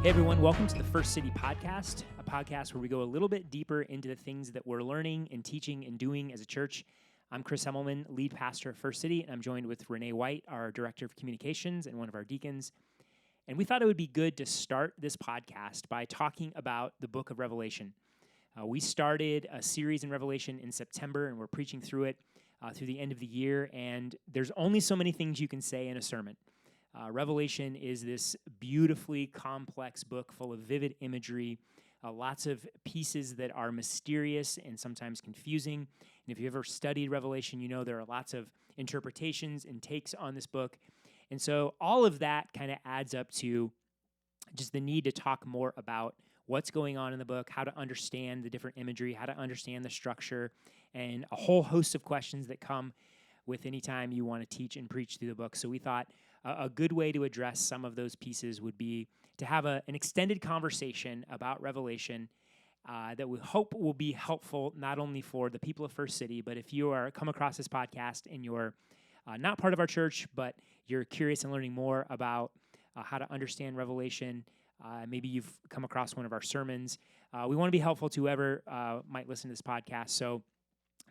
Hey everyone, welcome to the First City Podcast, a podcast where we go a little bit deeper into the things that we're learning and teaching and doing as a church. I'm Chris Hemmelman, lead pastor at First City, and I'm joined with Renee White, our director of communications and one of our deacons. And we thought it would be good to start this podcast by talking about the book of Revelation. We started a series in Revelation in September, and we're preaching through it through the end of the year, and there's only so many things you can say in a sermon. Revelation is this beautifully complex book full of vivid imagery, lots of pieces that are mysterious and sometimes confusing. And if you've ever studied Revelation, you know there are lots of interpretations and takes on this book. And so all of that kind of adds up to just the need to talk more about what's going on in the book, how to understand the different imagery, how to understand the structure, and a whole host of questions that come with any time you want to teach and preach through the book. So we thought a good way to address some of those pieces would be to have an extended conversation about Revelation that we hope will be helpful not only for the people of First City, but if you are come across this podcast and you're not part of our church, but you're curious and learning more about how to understand Revelation, maybe you've come across one of our sermons. We want to be helpful to whoever might listen to this podcast. So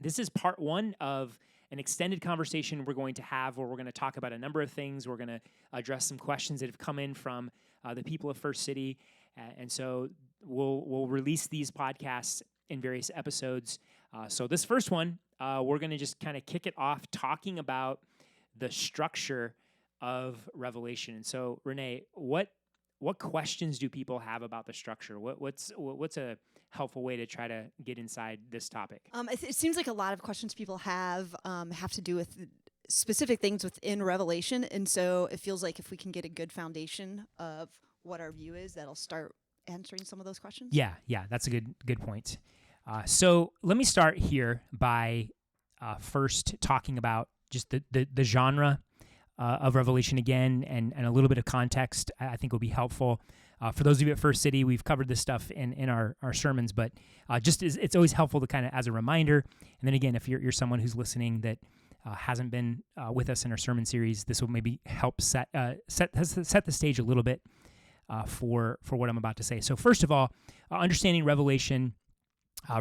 this is part one of an extended conversation we're going to have where we're going to talk about a number of things. We're going to address some questions that have come in from the people of First City. And so we'll release these podcasts in various episodes. So this first one, we're going to just kind of kick it off talking about the structure of Revelation. And so, Renee, what questions do people have about the structure? What's a helpful way to try to get inside this topic? It seems like a lot of questions people have to do with specific things within Revelation, and so it feels like if we can get a good foundation of what our view is, that'll start answering some of those questions. Yeah, that's a good point. So let me start here by first talking about just the genre of Revelation again, and a little bit of context I think will be helpful. For those of you at First City, we've covered this stuff in our sermons, but it's always helpful to kind of as a reminder. And then again, if you're someone who's listening that hasn't been with us in our sermon series, this will maybe help set the stage a little bit for what I'm about to say. So first of all, understanding Revelation,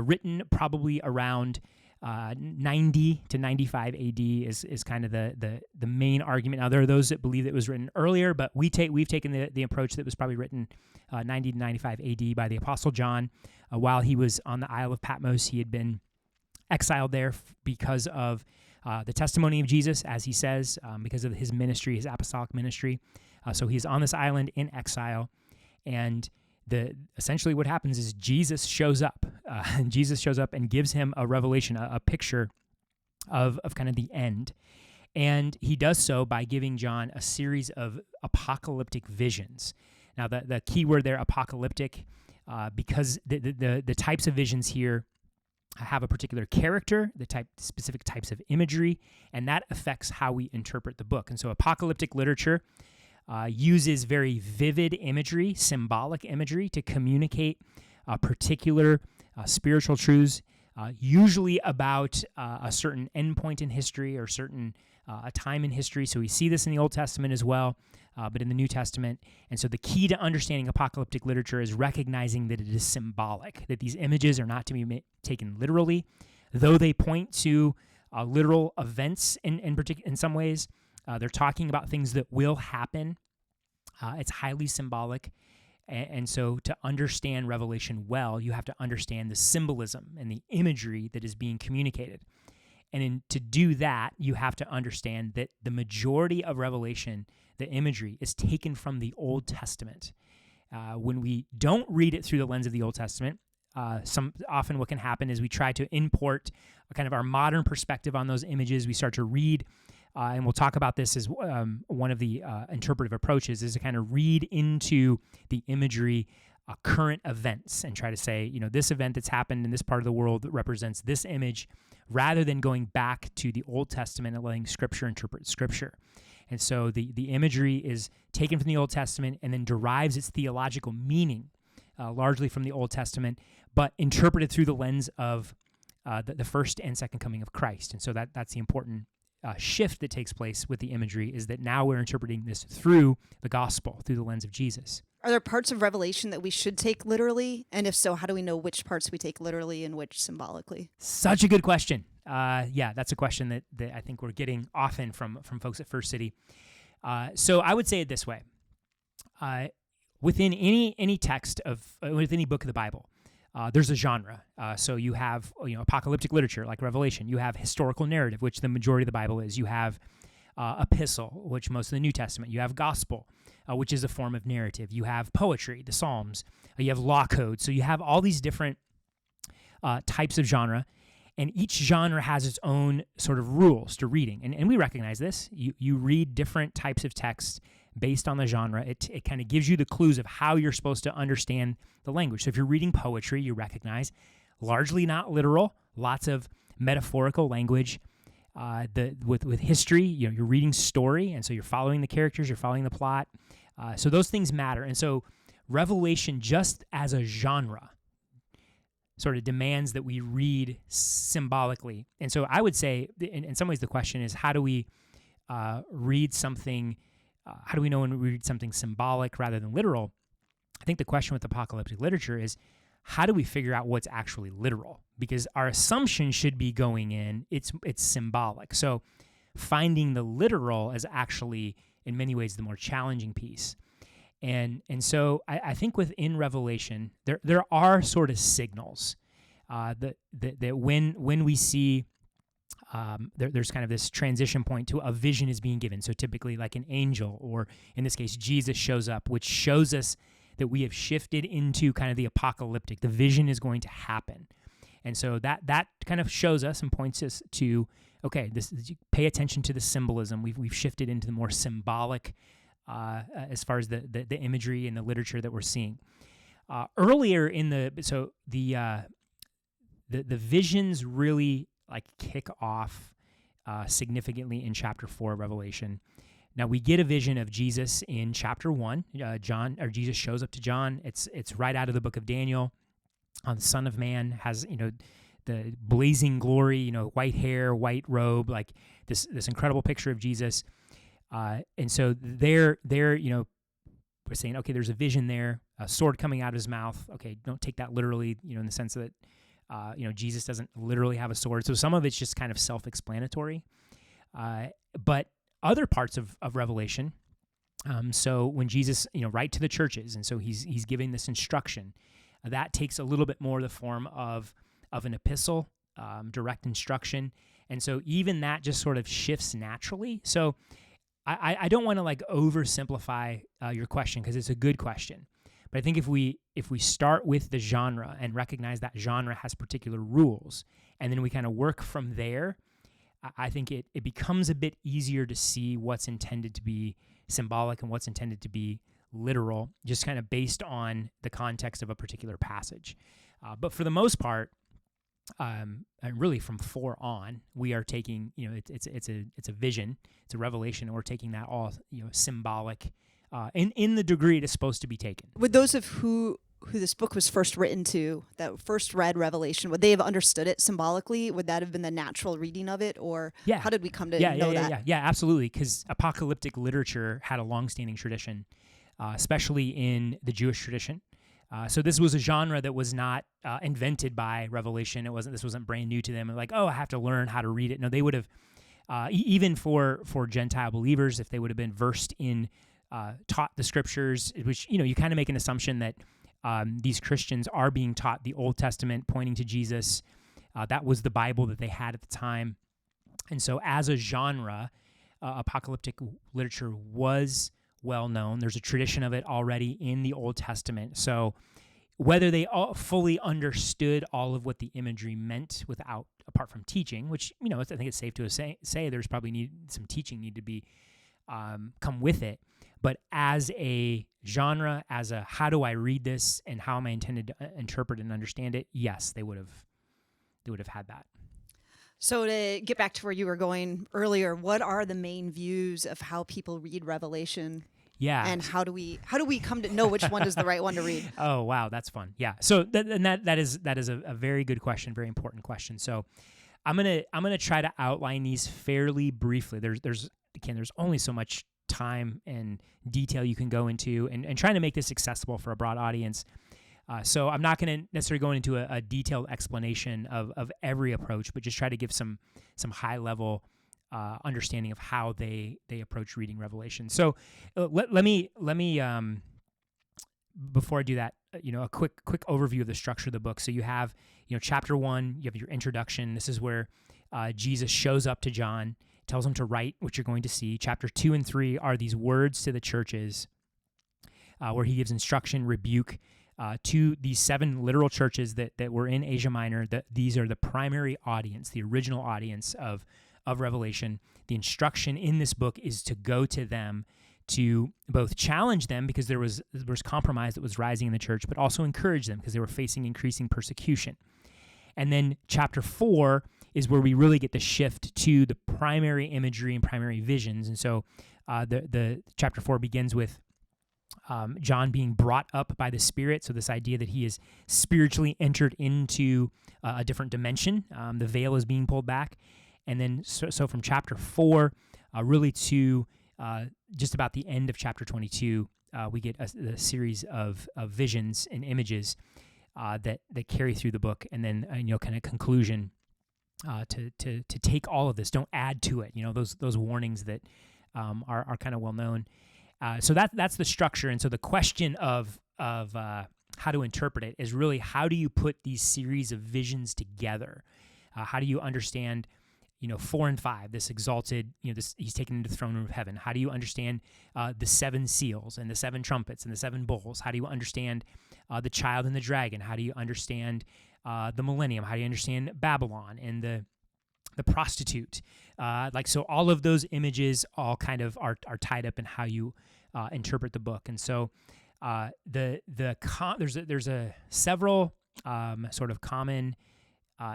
written probably around 90 to 95 AD is kind of the main argument. Now, there are those that believe it was written earlier, but we've taken the approach that it was probably written 90 to 95 AD by the Apostle John. While he was on the Isle of Patmos, he had been exiled there because of the testimony of Jesus, as he says, because of his ministry, his apostolic ministry. So he's on this island in exile, and essentially what happens is Jesus shows up. Jesus shows up and gives him a revelation, a picture of kind of the end. And he does so by giving John a series of apocalyptic visions. Now, the key word there, apocalyptic, because the types of visions here have a particular character, specific types of imagery, and that affects how we interpret the book. And so apocalyptic literature uses very vivid imagery, symbolic imagery, to communicate particular spiritual truths, usually about a certain endpoint in history or a time in history. So we see this in the Old Testament as well, but in the New Testament. And so the key to understanding apocalyptic literature is recognizing that it is symbolic, that these images are not to be taken literally, though they point to literal events in some ways. They're talking about things that will happen. It's highly symbolic. And so to understand Revelation well, you have to understand the symbolism and the imagery that is being communicated. And to do that, you have to understand that the majority of Revelation, the imagery, is taken from the Old Testament. When we don't read it through the lens of the Old Testament, often what can happen is we try to import kind of our modern perspective on those images. We start to read, and we'll talk about this as one of the interpretive approaches, is to kind of read into the imagery current events and try to say, this event that's happened in this part of the world represents this image, rather than going back to the Old Testament and letting Scripture interpret Scripture. And so the imagery is taken from the Old Testament and then derives its theological meaning largely from the Old Testament, but interpreted through the lens of the first and second coming of Christ. And so that's the important shift that takes place with the imagery, is that now we're interpreting this through the gospel, through the lens of Jesus. Are there parts of Revelation that we should take literally? And if so, how do we know which parts we take literally and which symbolically? Such a good question. Yeah, that's a question that I think we're getting often from folks at First City. So I would say it this way. Within any text with any book of the Bible, there's a genre. So you have apocalyptic literature like Revelation. You have historical narrative, which the majority of the Bible is. You have epistle, which most of the New Testament. You have gospel, which is a form of narrative. You have poetry, the Psalms. You have law code. So you have all these different types of genre, and each genre has its own sort of rules to reading. And we recognize this. You read different types of text based on the genre. It kind of gives you the clues of how you're supposed to understand the language. So if you're reading poetry, you recognize largely not literal, lots of metaphorical language. With history, you're reading story, and so you're following the characters, you're following the plot. So those things matter. And so Revelation, just as a genre, sort of demands that we read symbolically. And so I would say, in some ways, the question is, how do we read something? How do we know when we read something symbolic rather than literal? I think the question with apocalyptic literature is, how do we figure out what's actually literal? Because our assumption should be going in, it's symbolic. So finding the literal is actually, in many ways, the more challenging piece. And so I think within Revelation, there are sort of signals that when we see there's kind of this transition point to a vision is being given. So typically like an angel, or in this case, Jesus shows up, which shows us that we have shifted into kind of the apocalyptic. The vision is going to happen. And so that kind of shows us and points us to, okay, pay attention to the symbolism. We've shifted into the more symbolic as far as the imagery and the literature that we're seeing. Earlier in the visions really like kick off significantly in chapter 4 of Revelation. Now we get a vision of Jesus in chapter 1. Jesus shows up to John. It's right out of the book of Daniel. The Son of Man has the blazing glory, white hair, white robe, like this incredible picture of Jesus. And so we're saying, okay, there's a vision there, a sword coming out of his mouth. Okay, don't take that literally, in the sense that Jesus doesn't literally have a sword. So some of it's just kind of self-explanatory. But other parts of Revelation, so when Jesus, write to the churches, and so he's giving this instruction, that takes a little bit more the form of an epistle, direct instruction. And so even that just sort of shifts naturally. So I don't want to like oversimplify your question, because it's a good question. But I think if we start with the genre and recognize that genre has particular rules, and then we kind of work from there, I think it becomes a bit easier to see what's intended to be symbolic and what's intended to be literal, just kind of based on the context of a particular passage. But for the most part, and really from 4 on, we are taking, it's a vision, it's a revelation, and we're taking that all, symbolic, in the degree it is supposed to be taken. Would those of who this book was first written to, that first read Revelation, would they have understood it symbolically? Would that have been the natural reading of it? Or how did we come to know that? Yeah, absolutely. Because apocalyptic literature had a longstanding tradition, especially in the Jewish tradition. So this was a genre that was not invented by Revelation. This wasn't brand new to them. Like, oh, I have to learn how to read it. No, they would have, even for Gentile believers, if they would have been versed in, taught the scriptures, which, you kind of make an assumption that these Christians are being taught the Old Testament pointing to Jesus. That was the Bible that they had at the time. And so as a genre, apocalyptic literature was well known. There's a tradition of it already in the Old Testament. So whether they all fully understood all of what the imagery meant apart from teaching, which, I think it's safe to say there's probably some teaching need to be come with it. But as a genre, as a how do I read this and how am I intended to interpret and understand it, yes, they would have had that. So to get back to where you were going earlier, what are the main views of how people read Revelation? Yeah. And how do we come to know which one is the right one to read? Oh, wow, that's fun. Yeah. So that is a very good question, very important question. So I'm gonna try to outline these fairly briefly. There's only so much time and detail you can go into, and trying to make this accessible for a broad audience. So I'm not going to necessarily go into a detailed explanation of every approach, but just try to give some high level understanding of how they approach reading Revelation. So let me before I do that, a quick overview of the structure of the book. So you have chapter 1, you have your introduction. This is where Jesus shows up to John, tells him to write what you're going to see. Chapter 2 and 3 are these words to the churches, where he gives instruction, rebuke to these 7 literal churches that were in Asia Minor. That these are the primary audience, the original audience of Revelation. The instruction in this book is to go to them, to both challenge them because there was compromise that was rising in the church, but also encourage them because they were facing increasing persecution. And then chapter 4 is where we really get the shift to the primary imagery and primary visions. And so the chapter 4 begins with John being brought up by the Spirit. So this idea that he is spiritually entered into a different dimension. The veil is being pulled back. And then so from chapter 4 really to just about the end of chapter 22, we get a series of visions and images that carry through the book, and then kind of conclusion to take all of this. Don't add to it. Those warnings that are kind of well known. So that's the structure. And so the question of how to interpret it is really, how do you put these series of visions together? How do you understand 4 and 5, this exalted, this he's taken into the throne room of heaven? How do you understand the 7 seals and the 7 trumpets and the 7 bowls? How do you understand the child and the dragon? How do you understand the millennium? How do you understand Babylon and the prostitute? So all of those images all kind of are tied up in how you interpret the book. And so there's several sort of common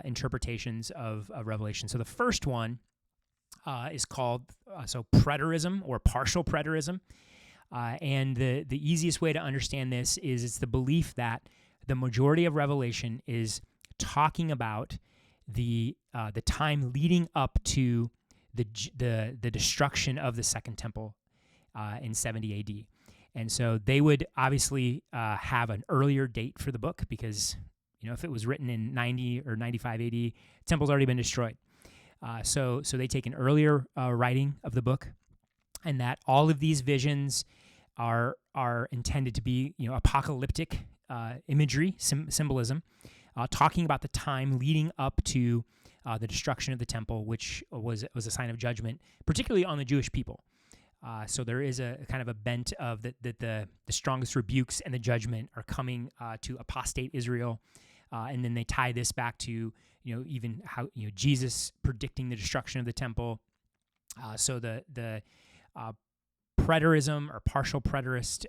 interpretations of Revelation. So the first one is called preterism or partial preterism. And the easiest way to understand this is it's the belief that the majority of Revelation is talking about the time leading up to the destruction of the Second Temple in 70 AD. And so they would obviously have an earlier date for the book because if it was written in 90 or 95 AD, the temple's already been destroyed. So they take an earlier writing of the book, and that all of these visions are intended to be apocalyptic imagery, symbolism, talking about the time leading up to the destruction of the temple, which was a sign of judgment, particularly on the Jewish people. So there is a kind of a bent of that the strongest rebukes and the judgment are coming to apostate Israel. And then they tie this back to, even how, Jesus predicting the destruction of the temple. So the preterism or partial preterist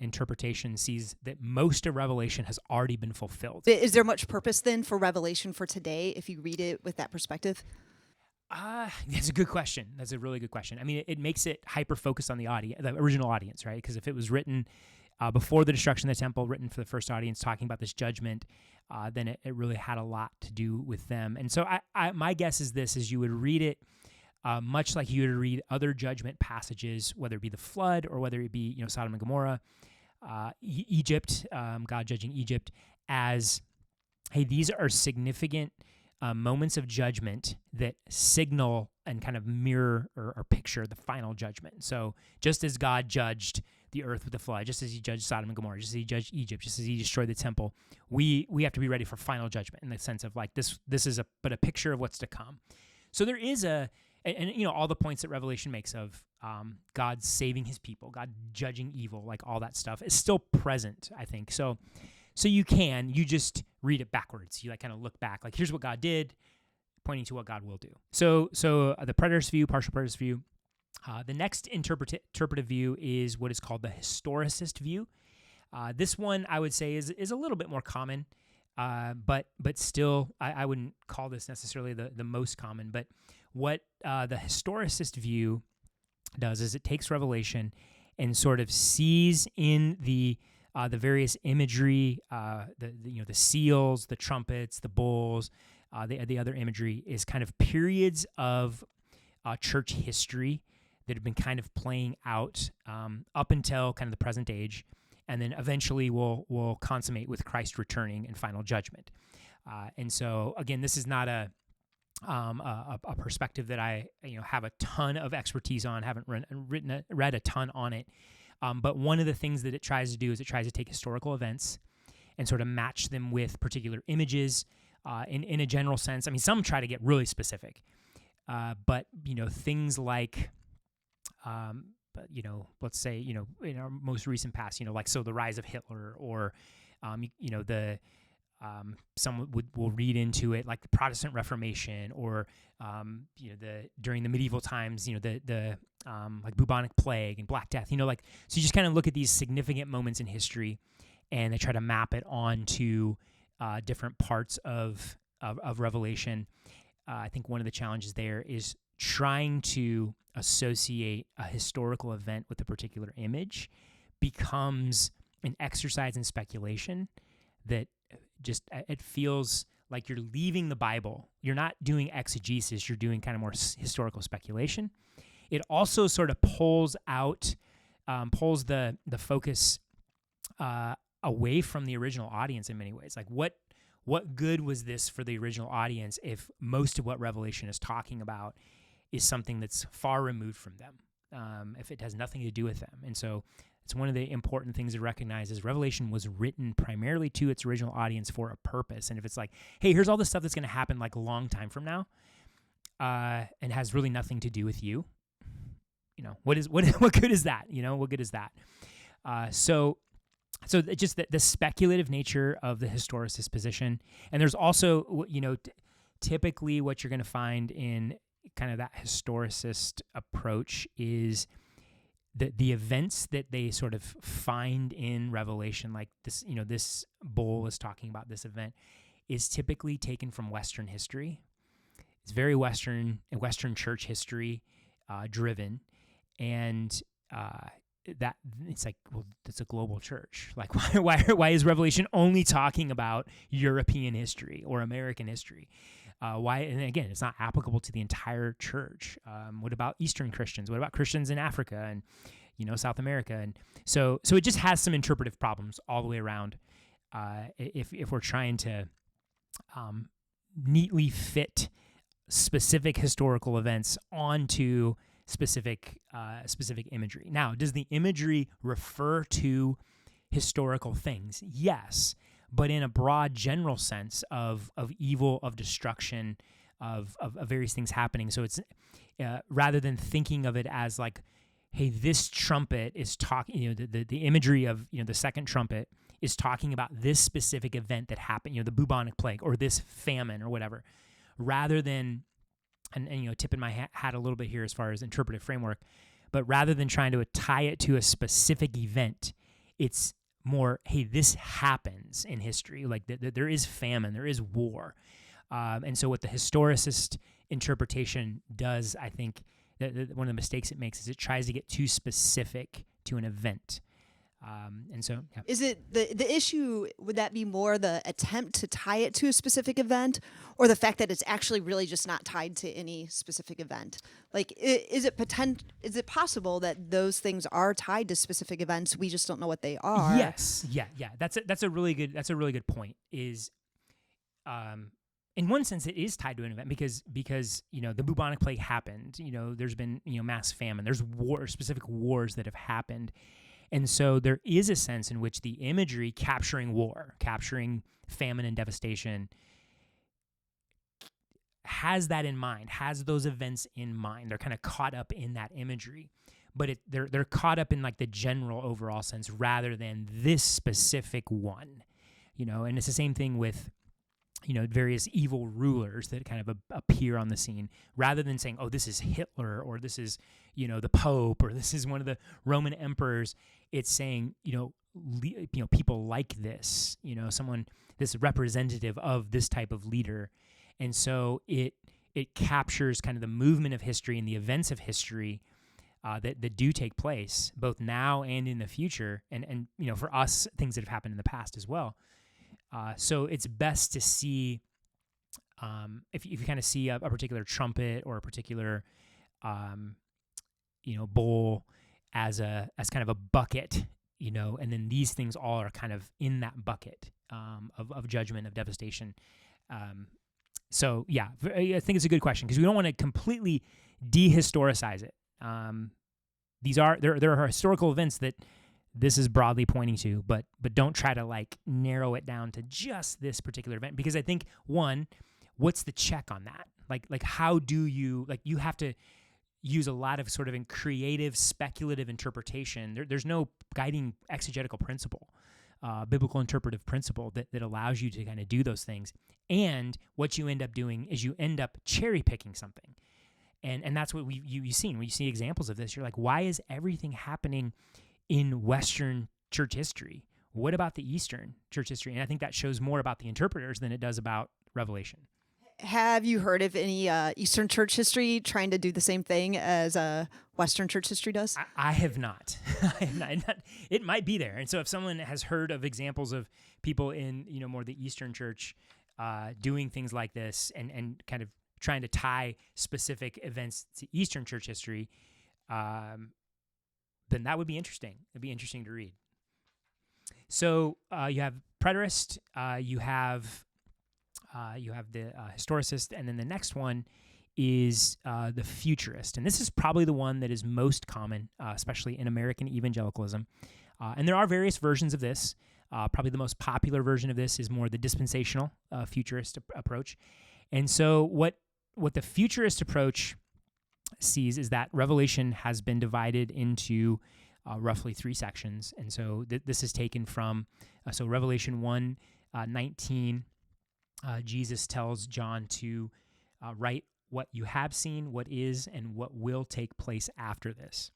interpretation sees that most of Revelation has already been fulfilled. Is there much purpose then for Revelation for today if you read it with that perspective? That's a good question. That's a really good question. I mean, it makes it hyper-focused on the original audience, right? Because if it was written before the destruction of the temple, written for the first audience, talking about this judgment, then it really had a lot to do with them. And so my guess is this, is you would read it much like you would read other judgment passages, whether it be the flood or whether it be Sodom and Gomorrah, Egypt, God judging Egypt, as, hey, these are significant moments of judgment that signal and kind of mirror or picture the final judgment. So just as God judged the earth with the flood, just as he judged Sodom and Gomorrah, just as he judged Egypt, just as he destroyed the temple, we have to be ready for final judgment in the sense of like this is a picture of what's to come. So there is and all the points that Revelation makes of God saving his people, God judging evil, like all that stuff is still present, I think. So you just read it backwards. You kind of look back, like here's what God did, pointing to what God will do. So the preterist view, partial preterist view. The next interpretive view is what is called the historicist view. This one I would say is a little bit more common, but still I wouldn't call this necessarily the most common. But what the historicist view does is it takes Revelation and sort of sees in the various imagery, the seals, the trumpets, the bowls, the other imagery is kind of periods of church history that have been kind of playing out up until kind of the present age, and then eventually will consummate with Christ returning and final judgment. And so again, this is not a perspective that I have a ton of expertise on. Haven't read a ton on it. But one of the things that it tries to do is it tries to take historical events and sort of match them with particular images in a general sense. I mean, some try to get really specific, but things like, let's say in our most recent past, like the rise of Hitler, or the some will read into it like the Protestant Reformation, or during the medieval times, the like bubonic plague and Black Death. So you just kind of look at these significant moments in history, and they try to map it onto different parts of Revelation. I think one of the challenges there is trying to associate a historical event with a particular image becomes an exercise in speculation that just, it feels like you're leaving the Bible. You're not doing exegesis. You're doing kind of more historical speculation. It also sort of pulls the focus away from the original audience in many ways. Like what good was this for the original audience if most of what Revelation is talking about is something that's far removed from them, if it has nothing to do with them? And so it's one of the important things to recognize is Revelation was written primarily to its original audience for a purpose. And if it's like, hey, here's all the stuff that's going to happen like a long time from now, and has really nothing to do with you, what good is that? What good is that? So just the speculative nature of the historicist position. And there's also, typically what you're going to find in kind of that historicist approach is the events that they sort of find in Revelation, like this, this bowl is talking about this event, is typically taken from Western history. It's very Western church history driven, and that it's like, well, it's a global church. Like, why is Revelation only talking about European history or American history? Why? And again, it's not applicable to the entire church. What about Eastern Christians? What about Christians in Africa and South America? And so it just has some interpretive problems all the way around. If we're trying to neatly fit specific historical events onto specific imagery. Now, does the imagery refer to historical things? Yes, but in a broad general sense of evil, of destruction, of various things happening. So it's rather than thinking of it as like, hey, this trumpet is talking, the imagery of the second trumpet is talking about this specific event that happened, the bubonic plague or this famine or whatever, rather than, and tipping my hat a little bit here as far as interpretive framework, but rather than trying to tie it to a specific event, it's more, hey, this happens in history. Like there is famine, there is war. And so what the historicist interpretation does, I think, that one of the mistakes it makes is it tries to get too specific to an event. And so, yeah. Is it the issue, would that be more the attempt to tie it to a specific event, or the fact that it's actually really just not tied to any specific event? Like, is it possible that those things are tied to specific events, we just don't know what they are? Yes. Yeah. That's a really good point. Is in one sense, it is tied to an event because the bubonic plague happened. There's been mass famine. There's specific wars that have happened. And so there is a sense in which the imagery capturing war, capturing famine and devastation, has that in mind, has those events in mind. They're kind of caught up in that imagery, but they're caught up in like the general overall sense rather than this specific one, and it's the same thing with various evil rulers that kind of appear on the scene, rather than saying, oh, this is Hitler, or this is, the Pope, or this is one of the Roman emperors. It's saying, people like this, this representative of this type of leader. And so it captures kind of the movement of history and the events of history that do take place both now and in the future. And for us, things that have happened in the past as well. So it's best to see, if you kind of see a particular trumpet or a particular, bowl as kind of a bucket, and then these things all are kind of in that bucket of judgment, of devastation. So yeah, I think it's a good question because we don't want to completely dehistoricize it. There are historical events that this is broadly pointing to, but don't try to like narrow it down to just this particular event, because I think, one, what's the check on that? Like how do you, like, you have to use a lot of sort of in creative, speculative interpretation. There's no guiding exegetical principle, biblical interpretive principle that allows you to kind of do those things. And what you end up doing is you end up cherry picking something. And that's what you've seen. When you see examples of this, you're like, why is everything happening in Western church history? What about the Eastern church history? And I think that shows more about the interpreters than it does about Revelation. Have you heard of any Eastern church history trying to do the same thing as Western church history does? I have not. I have not. It might be there. And so if someone has heard of examples of people in, more the Eastern church doing things like this and kind of trying to tie specific events to Eastern church history, then that would be interesting. It'd be interesting to read. So you have preterist, you have the historicist, and then the next one is the futurist. And this is probably the one that is most common, especially in American evangelicalism. And there are various versions of this. Probably the most popular version of this is more the dispensational futurist approach. And so what the futurist approach sees is that Revelation has been divided into roughly 3 sections. And so this is taken from, so Revelation 1:19, Jesus tells John to write what you have seen, what is, and what will take place after this.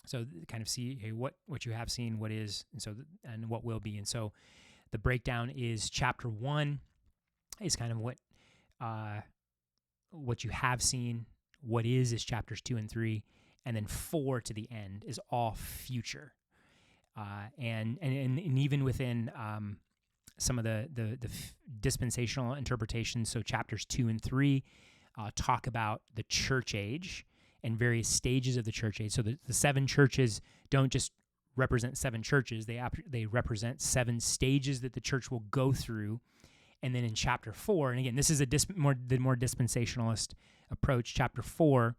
So kind of see, hey, what you have seen, what is, and what will be. And so the breakdown is chapter 1 is kind of what you have seen. What is chapters 2 and 3, and then 4 to the end is all future. And even within some of the dispensational interpretations, so chapters 2 and 3 talk about the church age and various stages of the church age. So the 7 churches don't just represent 7 churches; they represent 7 stages that the church will go through. And then in chapter 4, and again, this is the more dispensationalist approach. Chapter 4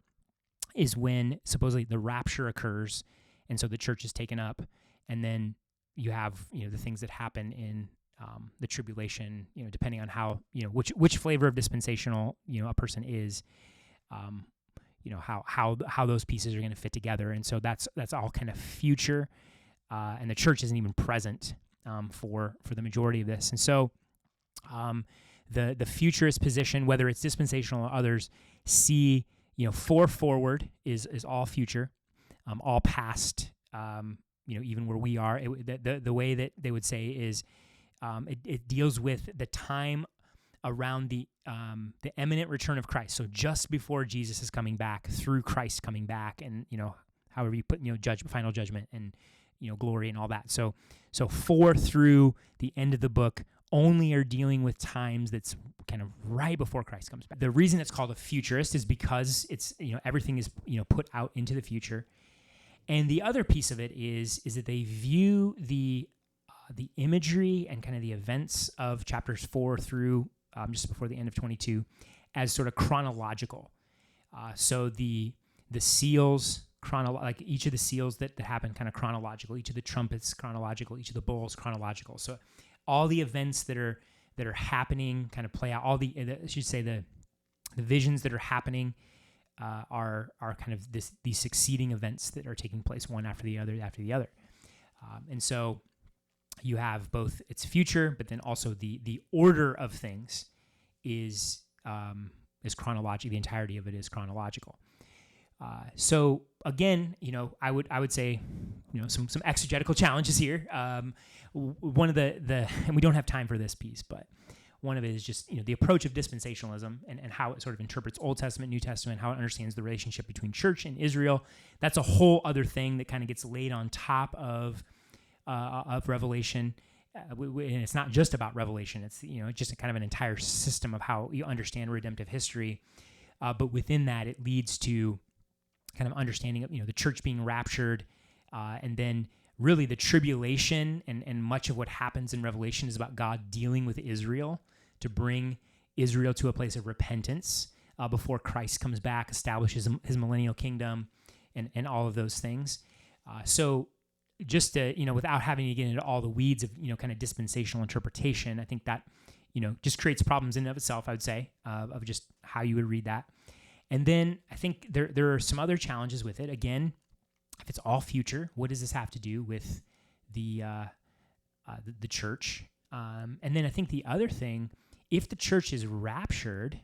is when supposedly the rapture occurs, and so the church is taken up, and then you have the things that happen in the tribulation, depending on how, which flavor of dispensational, a person is, how those pieces are going to fit together. And so that's all kind of future, and the church isn't even present for the majority of this. And so the futurist position, whether it's dispensational or others, see, 4 forward is all future, all past, even where we are. The way that they would say is, it deals with the time around the imminent return of Christ. So just before Jesus is coming back, through Christ coming back, and however you put final judgment and glory and all that. So 4 through the end of the book only are dealing with times that's kind of right before Christ comes back. The reason it's called a futurist is because it's everything is put out into the future. And the other piece of it is that they view the imagery and kind of the events of chapters 4 through just before the end of 22 as sort of chronological. So the seals, like each of the seals that happen kind of chronological, each of the trumpets chronological, each of the bowls chronological. So all the events that are happening kind of play out. All the visions that are happening are kind of these succeeding events that are taking place one after the other after the other. And so you have both its future, but then also the order of things is chronological. The entirety of it is chronological. So again, I would say, some exegetical challenges here. One of the and we don't have time for this piece, but one of it is just the approach of dispensationalism and how it sort of interprets Old Testament, New Testament, how it understands the relationship between church and Israel. That's a whole other thing that kind of gets laid on top of Revelation. And it's not just about Revelation. It's just a kind of an entire system of how you understand redemptive history. But within that, it leads to kind of understanding of, the church being raptured, and then really the tribulation and much of what happens in Revelation is about God dealing with Israel to bring Israel to a place of repentance before Christ comes back, establishes his millennial kingdom, and all of those things. So just to, without having to get into all the weeds of, kind of dispensational interpretation, I think that, just creates problems in and of itself, I would say, of just how you would read that. And then I think there are some other challenges with it. Again, if it's all future, what does this have to do with the church? And then I think the other thing, if the church is raptured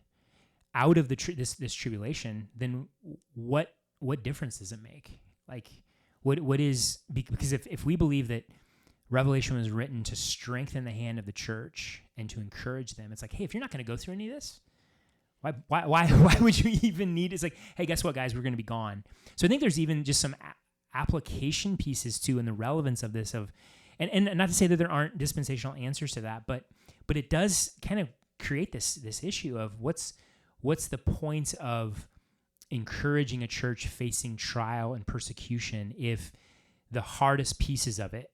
out of this tribulation, then what difference does it make? Like, what is, because if we believe that Revelation was written to strengthen the hand of the church and to encourage them, it's like, hey, if you're not going to go through any of this, why would you even need? It's like, hey, guess what, guys, we're going to be gone. So I think there's even just some application pieces too, and the relevance of this and not to say that there aren't dispensational answers to that, but it does kind of create this issue of what's the point of encouraging a church facing trial and persecution if the hardest pieces of it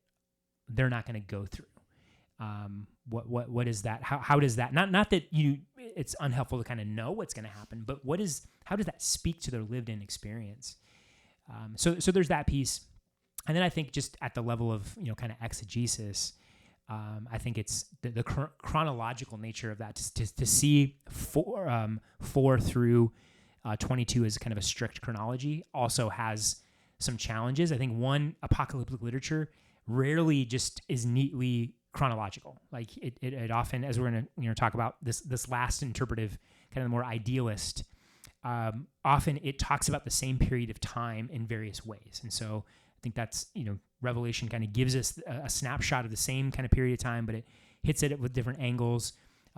they're not going to go through. What is that? How does that, not that it's unhelpful to kind of know what's going to happen, but how does that speak to their lived-in experience? So there's that piece. And then I think just at the level of, kind of exegesis, I think it's the chronological nature of that to see 4 through 22 as kind of a strict chronology also has some challenges. I think one, apocalyptic literature rarely just is neatly chronological. Like it often, as we're going to talk about this last interpretive, kind of the more idealist, often it talks about the same period of time in various ways. And so I think that's, Revelation kind of gives us a snapshot of the same kind of period of time, but it hits it with different angles.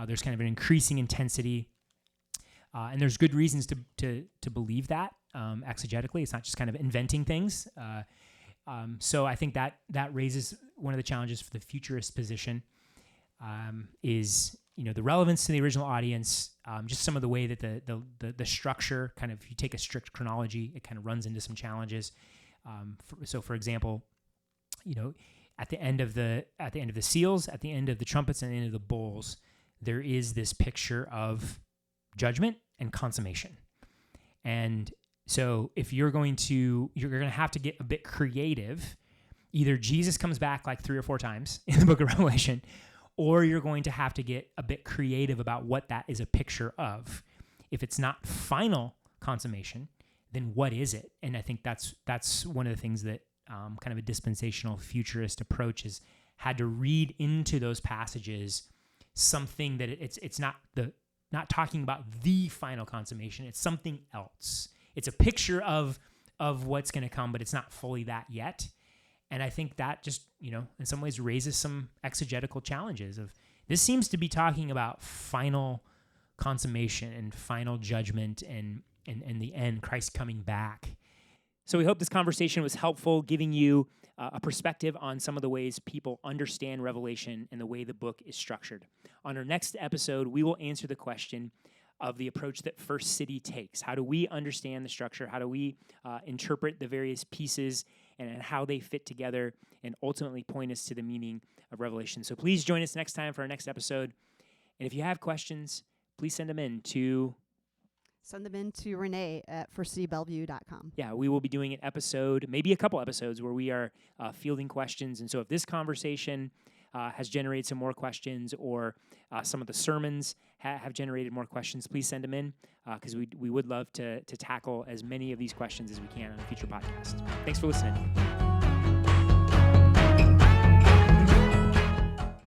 There's kind of an increasing intensity. And there's good reasons to believe that exegetically. It's not just kind of inventing things. So I think that raises one of the challenges for the futurist position, is the relevance to the original audience, just some of the way that the structure kind of, if you take a strict chronology, it kind of runs into some challenges. For example, at the end of the seals, at the end of the trumpets, and the end of the bowls, there is this picture of judgment and consummation. And so if you're going to have to get a bit creative. Either Jesus comes back like 3 or 4 times in the book of Revelation, or you're going to have to get a bit creative about what that is a picture of. If it's not final consummation, then what is it? And I think that's one of the things that kind of a dispensational futurist approach has had to read into those passages, something that it's not talking about the final consummation. It's something else. It's a picture of what's going to come, but it's not fully that yet. And I think that just, in some ways raises some exegetical challenges of, this seems to be talking about final consummation and final judgment and the end, Christ coming back. So we hope this conversation was helpful, giving you a perspective on some of the ways people understand Revelation and the way the book is structured. On our next episode, we will answer the question of the approach that First City takes. How do we understand the structure? How do we interpret the various pieces and how they fit together and ultimately point us to the meaning of Revelation? So please join us next time for our next episode. And if you have questions, please send them in to Renee at firstcitybellevue.com. Yeah, we will be doing an episode, maybe a couple episodes, where we are fielding questions. And so if this conversation has generated some more questions, or some of the sermons have generated more questions, please send them in, because we would love to tackle as many of these questions as we can on a future podcast. Thanks for listening.